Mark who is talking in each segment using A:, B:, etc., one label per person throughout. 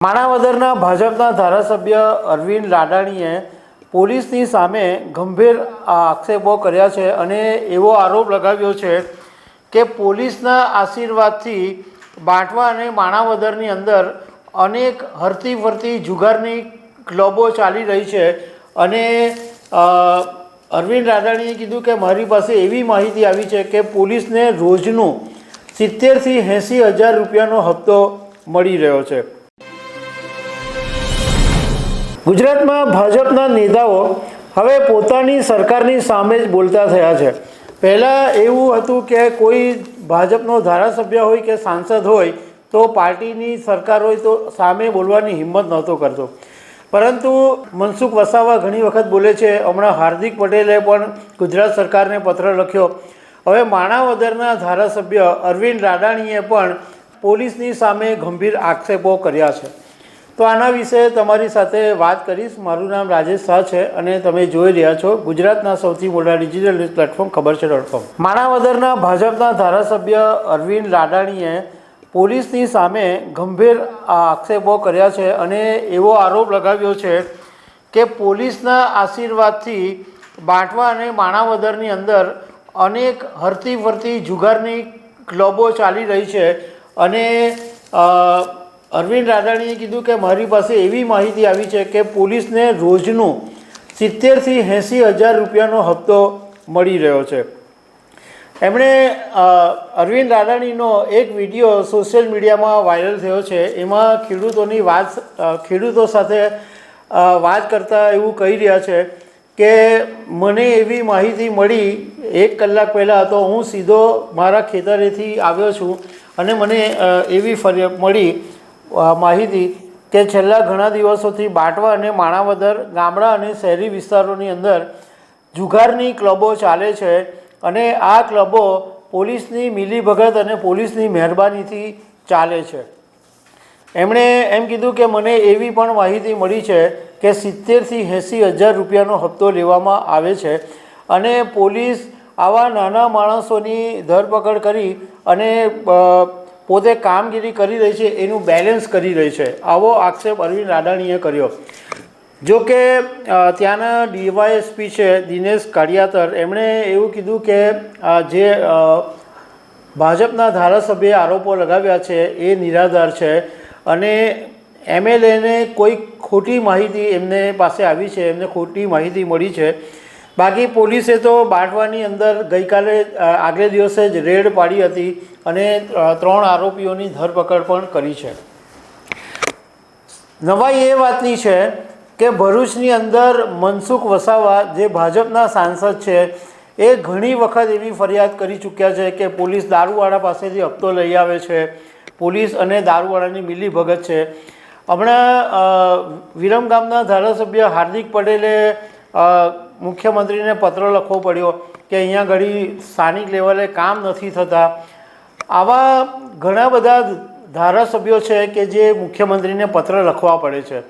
A: માણાવદરના ભાજપના ધારાસભ્ય અરવિંદ લાડાણીએ પોલીસની સામે ગંભીર આક્ષેપો કર્યા છે અને એવો આરોપ લગાવ્યો છે કે પોલીસના આશીર્વાદથી બાંટવા અને માણાવદરની અંદર અનેક હરતી ફરતી જુગારની ક્લબો ચાલી રહી છે અને અરવિંદ લાડાણીએ કીધું કે મારી પાસે એવી માહિતી આવી છે કે પોલીસને રોજનું 70,000 થી 80,000 રૂપિયાનો હપ્તો મળી રહ્યો છે। ગુજરાતમાં ભાજપના નેતાઓ હવે પોતાની સરકારની સામે જ બોલતા થયા છે। પહેલાં એવું હતું કે કોઈ ભાજપનો ધારાસભ્ય હોય કે સાંસદ હોય તો પાર્ટીની સરકાર હોય તો સામે બોલવાની હિંમત નહોતો કરતો, પરંતુ મનસુખ વસાવા ઘણી વખત બોલે છે। હમણાં હાર્દિક પટેલે પણ ગુજરાત સરકારને પત્ર લખ્યો। હવે માણાવદરના ધારાસભ્ય અરવિંદ લાડાણીએ પણ પોલીસની સામે ગંભીર આક્ષેપો કર્યા છે। તો આના વિશે તમારી સાથે વાત કરીશ। મારું નામ રાજેશ શાહ છે અને તમે જોઈ રહ્યા છો ગુજરાતના સૌથી મોટા ડિજિટલ ન્યૂઝ પ્લેટફોર્મ ખબરછે.com। માણાવદરના ભાજપના ધારાસભ્ય અરવિંદ લાડાણીએ પોલીસની સામે ગંભીર આક્ષેપો કર્યા છે અને એવો આરોપ લગાવ્યો છે કે પોલીસના આશીર્વાદથી બાંટવા અને માણાવદરની અંદર અનેક હરતી ફરતી જુગારની ક્લબો ચાલી રહી છે અને અરવિંદ લાડાણીએ કીધું કે મારી પાસે એવી માહિતી આવી છે કે પોલીસને રોજનું 70,000 થી 80,000 રૂપિયાનો હપ્તો મળી રહ્યો છે। એમણે અરવિંદ લાડાણીનો એક વિડીયો સોશિયલ મીડિયામાં વાયરલ થયો છે। એમાં ખેડૂતો સાથે વાત કરતાં એવું કહી રહ્યા છે કે મને એવી માહિતી મળી 1 કલાક પહેલાં, તો હું સીધો મારા ખેતરેથી આવ્યો છું અને મને એવી મળી માહિતી કે છેલ્લા ઘણા દિવસોથી બાંટવા અને માણાવદર ગામડા અને શહેરી વિસ્તારોની અંદર જુગારની ક્લબો ચાલે છે અને આ ક્લબો પોલીસની મિલીભગત અને પોલીસની મહેરબાનીથી ચાલે છે। એમણે એમ કીધું કે મને એવી પણ માહિતી મળી છે કે 70,000 થી 80,000 રૂપિયાનો હપ્તો લેવામાં આવે છે અને પોલીસ આવા નાના માણસોની ધરપકડ કરી અને પોતે કામગીરી કરી રહી છે, એનું બેલેન્સ કરી રહી છે। આવો આક્ષેપ અરવિંદ લાડાણીએ કર્યો। જો કે ત્યાંના ડીવાયએસપી છે દિનેશ કાળિયાતર, એમણે એવું કીધું કે જે ભાજપના ધારાસભ્યએ આરોપો લગાવ્યા છે એ નિરાધાર છે અને એમએલએને કોઈ ખોટી માહિતી એમને પાસે આવી છે, એમને ખોટી માહિતી મળી છે। બાકી પોલીસે તો બાંટવાની અંદર ગઈકાલે આગલે દિવસે જ રેડ પાડી હતી અને 3 આરોપીઓની ધરપકડ પણ કરી છે। નવાઈ એ વાતની છે કે ભરૂચની અંદર મનસુખ વસાવા જે ભાજપના સાંસદ છે એ ઘણી વખત એવી ફરિયાદ કરી ચૂક્યા છે કે પોલીસ દારૂવાળા પાસેથી હપ્તો લઈ આવે છે, પોલીસ અને દારૂવાળાની મિલીભગત છે। હમણાં વિરમગામના ધારાસભ્ય હાર્દિક પટેલે મુખ્યમંત્રીને પત્ર લખવો પડ્યો કે અહીંયા ઘડી સ્થાનિક લેવલે કામ નથી થતા। આવા ઘણા બધા ધારાસભ્યો છે કે જે મુખ્યમંત્રીને પત્ર લખવા પડે છે।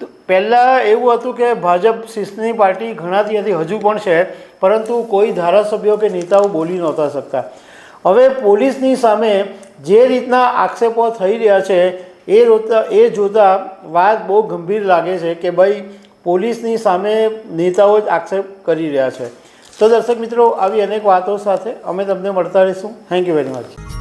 A: તો પહેલાં એવું હતું કે ભાજપ શિસ્તની પાર્ટી ગણાતી હતી, હજુ પણ છે, પરંતુ કોઈ ધારાસભ્યો કે નેતાઓ બોલી નહોતા શકતા। હવે પોલીસની સામે જે રીતના આક્ષેપો થઈ રહ્યા છે એ જોતાં વાત બહુ ગંભીર લાગે છે કે ભાઈ પોલીસની સામે નેતાઓ જ આક્ષેપ કરી રહ્યા છે। તો દર્શક મિત્રો, આવી અનેક વાતો સાથે અમે તમને મળતા રહીશું। Thank you very much.